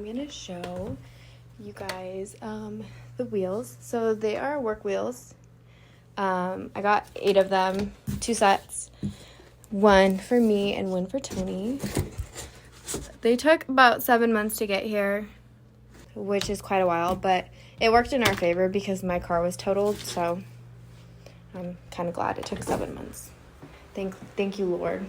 I'm gonna show you guys the wheels. So they are work wheels. I got 8 of them, 2 sets, 1 for me and 1 for Tony. They took about 7 months to get here, which is quite a while, but it worked in our favor because my car was totaled, so I'm kind of glad it took 7 months. Thank you, Lord.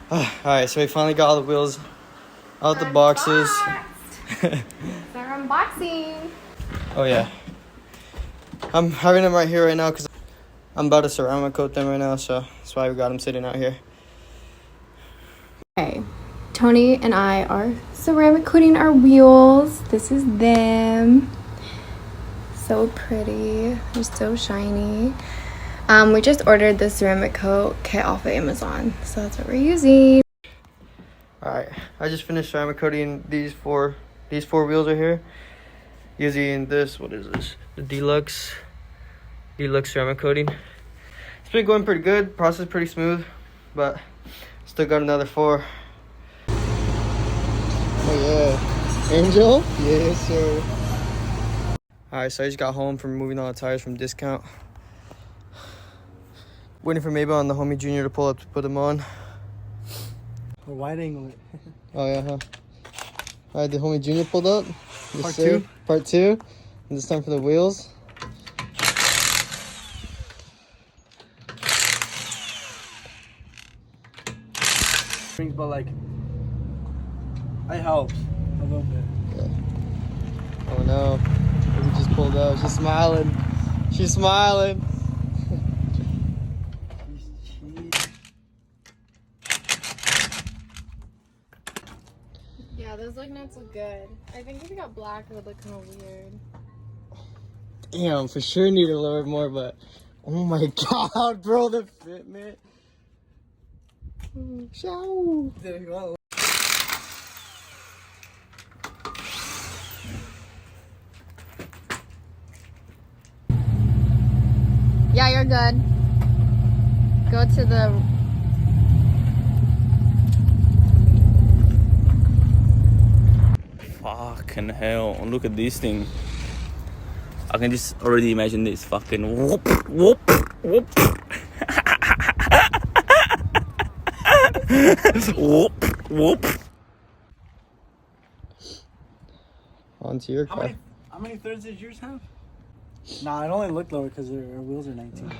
Alright, so we finally got all the wheels out the boxes. It's our unboxing. Oh yeah. I'm having them right here right now because I'm about to ceramic coat them right now, so that's why we got them sitting out here. Okay, Tony and I are ceramic coating our wheels. This is them. So pretty. They're so shiny. We just ordered the ceramic coat kit off of Amazon, so that's what we're using. Alright, I just finished ceramic coating these four wheels right here. Using this, what is this? The Deluxe ceramic coating. It's been going pretty good. Process pretty smooth, but still got another 4. Oh yeah, Angel? Yes sir. Alright, so I just got home from moving all the tires from Discount. Waiting for Mabel and the homie Junior to pull up to put them on. Or wide angle it. Oh yeah, huh? Alright, the homie Junior pulled up. Yes, Part 2. And this time for the wheels. But like, it helps a little bit. Yeah. Oh no, we just pulled up. She's smiling. She's smiling. Yeah, those lug nuts look good. I think if we got black, it would look kind of weird. Damn, for sure need a little bit more, but oh my god, bro, the fitment. Ciao. Yeah, you're good. Go to the... Fucking hell, look at this thing. I can just already imagine this fucking whoop, whoop, whoop. Whoop, whoop. Onto your car. How many thirds did yours have? Nah, it only looked lower because her wheels are 19.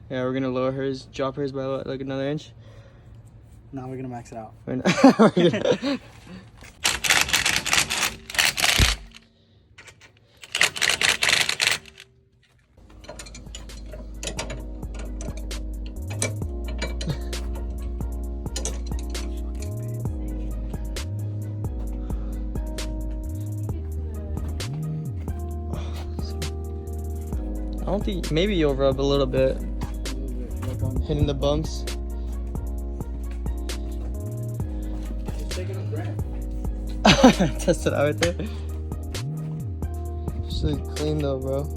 Yeah, we're gonna lower hers, drop hers by what, like another inch? Now we're gonna max it out. I don't think, maybe you'll rub a little bit. Hitting the bumps. Test it out right there. Actually clean though, bro.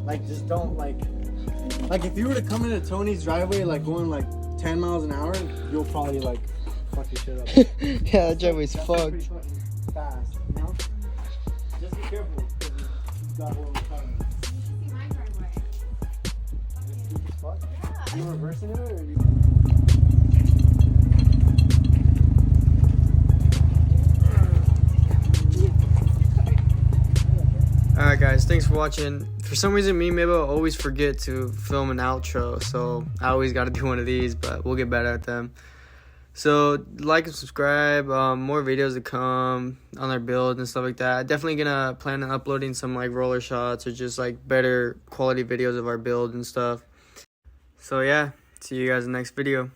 Like, just don't like if you were to come into Tony's driveway like going like 10 miles an hour, you'll probably like fuck your shit up. Yeah, that driveway's That's fucked. pretty fucking fast, you know? Just be careful because you've got a little time. See my driveway. Deep as fuck? Yeah. You reversing it or you? Alright guys, thanks for watching. For some reason, me and Mabel always forget to film an outro, so I always got to do one of these, but we'll get better at them. So, like and subscribe, more videos to come on our build and stuff like that. Definitely gonna plan on uploading some like roller shots or just like better quality videos of our build and stuff. So yeah, see you guys in the next video.